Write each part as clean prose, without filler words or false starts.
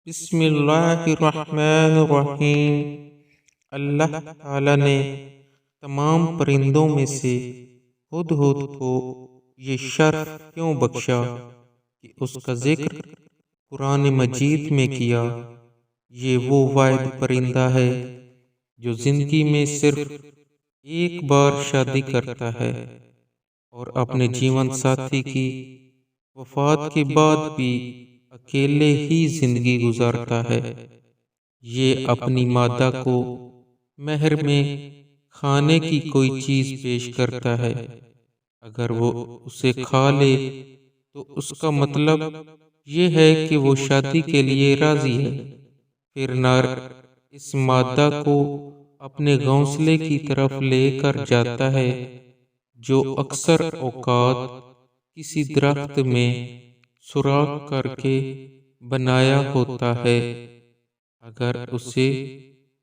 بسم اللہ الرحمن الرحیم۔ اللہ تعالی نے تمام پرندوں میں سے ہدہد کو یہ شرف کیوں بخشا کہ اس کا ذکر قرآن مجید میں کیا؟ یہ وہ واحد پرندہ ہے جو زندگی میں صرف ایک بار شادی کرتا ہے اور اپنے جیون ساتھی کی وفات کے بعد بھی اکیلے ہی زندگی گزارتا ہے۔ یہ اپنی مادہ کو مہر میں کھانے کی کوئی چیز پیش کرتا ہے، اگر وہ اسے کھا لے تو اس کا مطلب یہ ہے کہ وہ شادی کے لیے راضی ہے۔ پھر نر اس مادہ کو اپنے گھونسلے کی طرف لے کر جاتا ہے، جو اکثر اوقات کسی درخت میں سوراخ کر کے بنایا ہوتا ہے۔ اگر اسے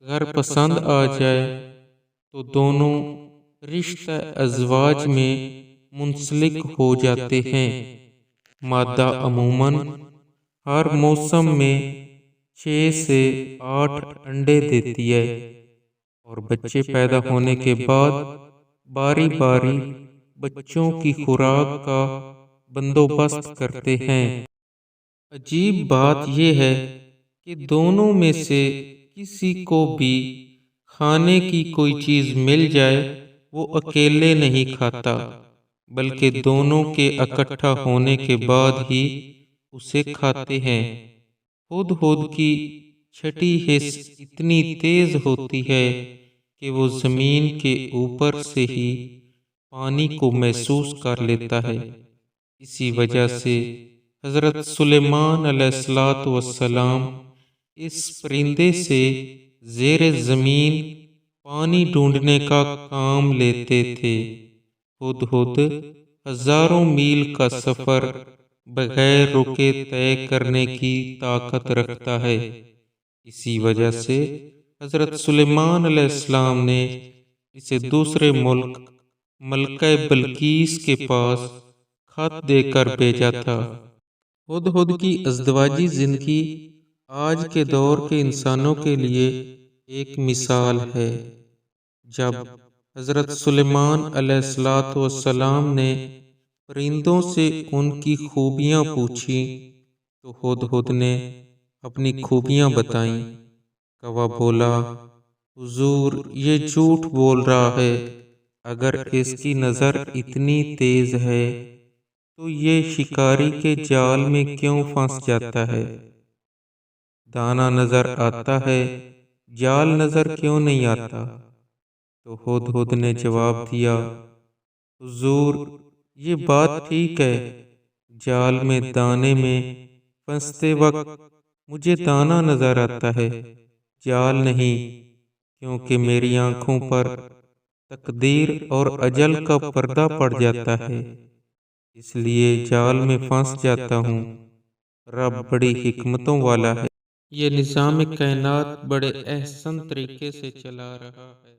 گھر پسند آ جائے تو دونوں رشتہ ازواج میں منسلک ہو جاتے ہیں۔ مادہ عموماً ہر موسم میں 6 سے 8 انڈے دیتی ہے اور بچے پیدا ہونے کے بعد باری باری بچوں کی خوراک کا بندوبست کرتے ہیں۔ عجیب بات یہ ہے کہ دونوں میں سے کسی کو بھی کھانے کی کوئی چیز مل جائے وہ اکیلے نہیں کھاتا، بلکہ دونوں کے اکٹھا ہونے کے بعد ہی اسے کھاتے ہیں۔ ہدہد کی چھٹی حس اتنی تیز ہوتی ہے کہ وہ زمین کے اوپر سے ہی پانی کو محسوس کر لیتا ہے۔ اسی وجہ سے حضرت سلیمان علیہ السلام اس پرندے سے زیر زمین پانی ڈھونڈنے کا کام لیتے تھے۔ ہدہد ہزاروں میل کا سفر بغیر رکے طے کرنے کی طاقت رکھتا ہے۔ اسی وجہ سے حضرت سلیمان علیہ السلام نے اسے دوسرے ملک ملکہ بلقیس کے پاس خط دے کر بھیجا تھا۔ ہدہد کی ازدواجی زندگی آج کے دور کے انسانوں کے لیے ایک مثال ہے۔ جب حضرت سلیمان علیہ السلام نے پرندوں سے ان کی خوبیاں پوچھی تو ہدہد نے اپنی خوبیاں بتائیں۔ کوا بولا، حضور یہ جھوٹ بول رہا ہے، اگر اس کی نظر اتنی تیز ہے تو یہ شکاری کے جال میں کیوں پھنس جاتا ہے؟ دانا نظر آتا ہے، جال نظر کیوں نہیں آتا؟ تو ہدہد نے جواب دیا، حضور یہ بات ٹھیک ہے، جال میں دانے میں پھنستے وقت مجھے دانا نظر آتا ہے، جال نہیں، کیونکہ میری آنکھوں پر تقدیر اور اجل کا پردہ پڑ جاتا ہے، اس لیے جال میں پھنس جاتا ہوں۔ رب بڑی حکمتوں والا ہے، یہ نظام کائنات بڑے احسن طریقے سے چلا رہا ہے۔